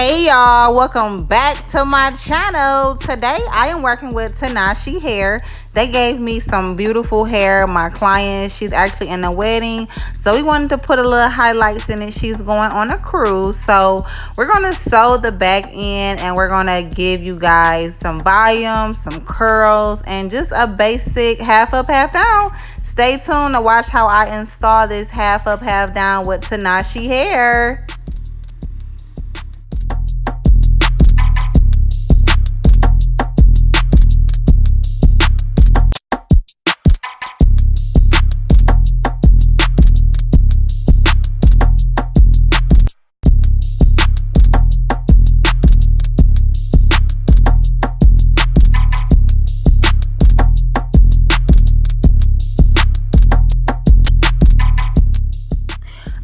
Hey y'all, welcome back to my channel. Today I am working with Tinashe hair. They gave me some beautiful hair. My client, she's actually in a wedding, so we wanted to put a little highlights in it. She's going on a cruise, so we're gonna sew the back end and we're gonna give you guys some volume, some curls, and just a basic half up, half down. Stay tuned to watch how I install this half up, half down with Tinashe hair.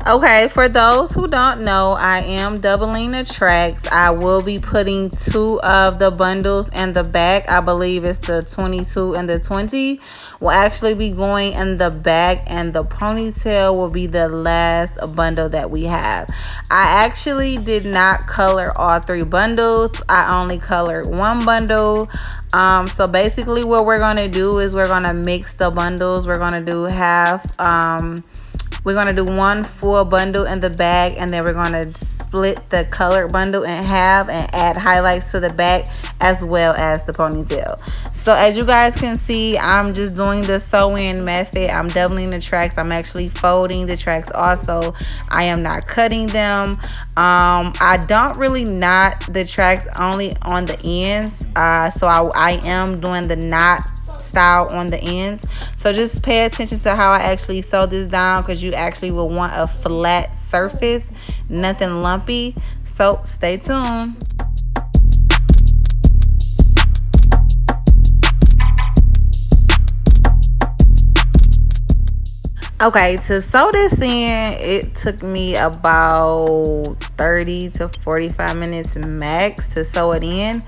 Okay, for those who don't know, I am doubling the tracks. I will be putting two of the bundles in the back. I believe it's the 22 and the 20 will actually be going in the back, and the ponytail will be the last bundle that we have. I actually did not color all three bundles. I only colored one bundle. So basically what we're going to do is we're going to mix the bundles. We're going to do we're going to do one full bundle in the bag, and then we're going to split the colored bundle in half and add highlights to the back as well as the ponytail. So as you guys can see, I'm just doing the sew-in method. I'm doubling the tracks. I'm actually folding the tracks also. I am not cutting them. I don't really knot the tracks, only on the ends. So I am doing the knot style on the ends. So just pay attention to how I actually sew this down, because you actually will want a flat surface, nothing lumpy. So stay tuned. Okay, to sew this in, it took me about 30 to 45 minutes max to sew it in.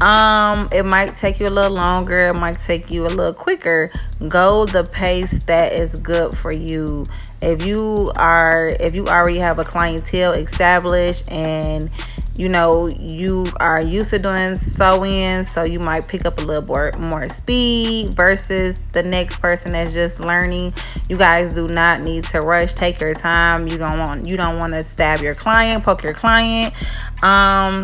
It might take you a little longer, it might take you a little quicker. Go the pace that is good for you. If you already have a clientele established and you know you are used to doing sew-ins, so you might pick up a little more speed versus the next person that's just learning. You guys do not need to rush. Take your time. You don't want to stab your client, poke your client.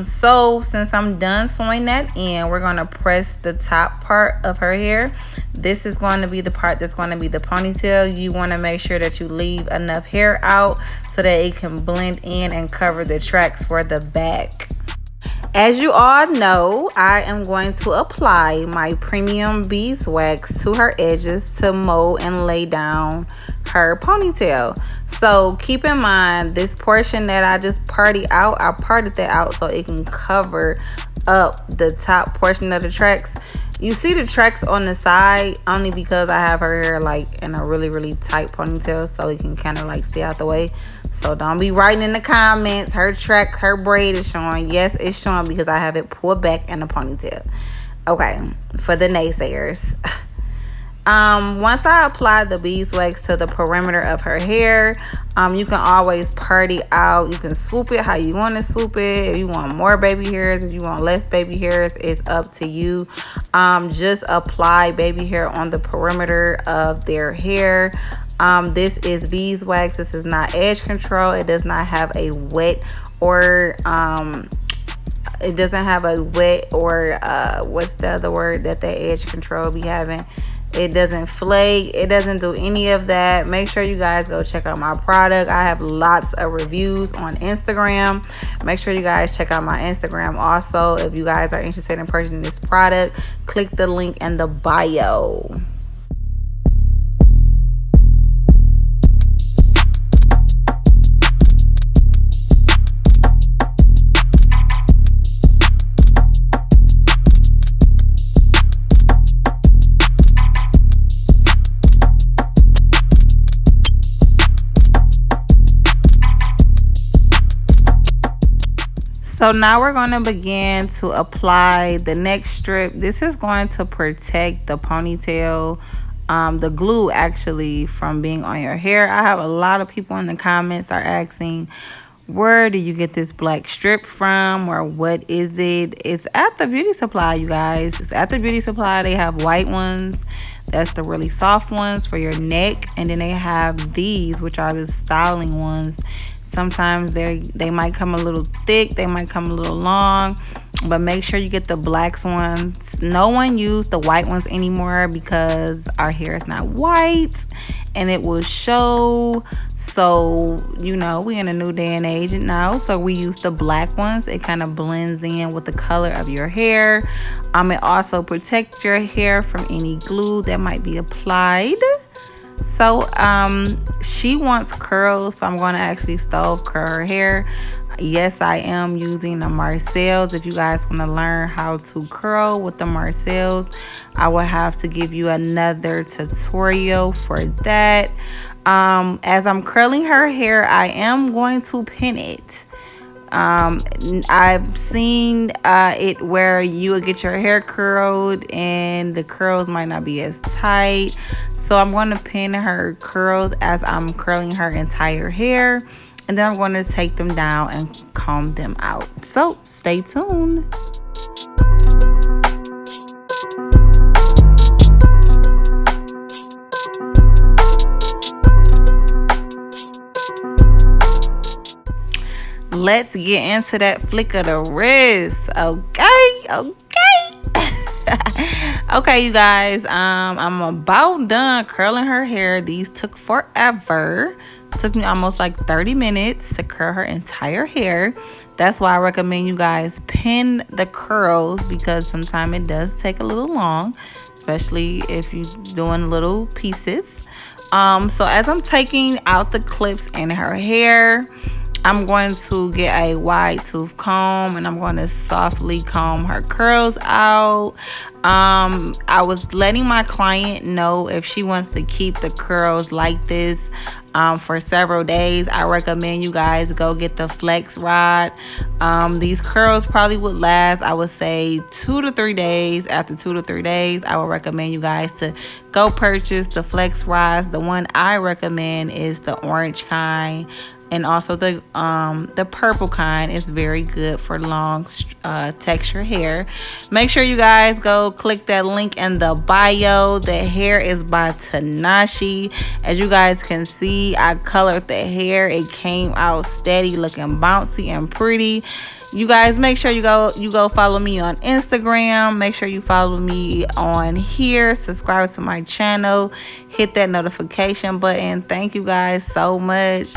So since I'm done sewing that in, we're going to press the top part of her hair. This is going to be the part that's going to be the ponytail. You want to make sure that you leave enough hair out so that it can blend in and cover the tracks for the back. As you all know, I am going to apply my premium beeswax to her edges to mold and lay down her ponytail. So keep in mind, this portion that I just parted out, I parted that out so it can cover up the top portion of the tracks. You see the tracks on the side only because I have her hair like in a really tight ponytail, so it can kind of like stay out the way. So don't be writing in the comments her braid is showing. Yes, it's showing because I have it pulled back in a ponytail. Okay, for the naysayers. Once I apply the beeswax to the perimeter of her hair, you can always party out. You can swoop it how you want to swoop it. If you want more baby hairs, if you want less baby hairs, it's up to you. Just apply baby hair on the perimeter of their hair. This is beeswax. This is not edge control. It does not have a wet or what's the other word that the edge control be having? It doesn't flake. It doesn't do any of that. Make sure you guys go check out my product. I have lots of reviews on Instagram. Make sure you guys check out my Instagram also. If you guys are interested in purchasing this product, click the link in the bio. So now we're going to begin to apply the next strip. This is going to protect the ponytail, the glue actually, from being on your hair. I have a lot of people in the comments are asking, where do you get this black strip from, or what is it? It's at the beauty supply, you guys. It's at the beauty supply. They have white ones, that's the really soft ones for your neck, and then they have these, which are the styling ones. Sometimes they might come a little thick, they might come a little long, but make sure you get the blacks ones. No one use the white ones anymore because our hair is not white and it will show. So, you know, we in a new day and age now, so we use the black ones. It kind of blends in with the color of your hair. It also protects your hair from any glue that might be applied. So she wants curls, so I'm going to actually stove curl her hair. Yes, I am using the Marcels. If you guys want to learn how to curl with the Marcels, I will have to give you another tutorial for that. As I'm curling her hair, I am going to pin it. I've seen it where you would get your hair curled and the curls might not be as tight. So I'm going to pin her curls as I'm curling her entire hair, and then I'm going to take them down and comb them out. So stay tuned. Let's get into that flick of the wrist. Okay. Okay, you guys, I'm about done curling her hair. These took forever. It took me almost like 30 minutes to curl her entire hair. That's why I recommend you guys pin the curls, because sometimes it does take a little long, especially if you're doing little pieces. So as I'm taking out the clips in her hair, I'm going to get a wide tooth comb and I'm going to softly comb her curls out. I was letting my client know if she wants to keep the curls like this for several days, I recommend you guys go get the flex rod. These curls probably would last, I would say, 2 to 3 days. After 2 to 3 days, I would recommend you guys to go purchase the flex rods. The one I recommend is the orange kind, and also the purple kind is very good for long texture hair. Make sure you guys go click that link in the bio. The hair is by Tinashe. As you guys can see, I colored the hair. It came out steady, looking bouncy and pretty. You guys, make sure you go follow me on Instagram. Make sure you follow me on here. Subscribe to my channel. Hit that notification button. Thank you guys so much.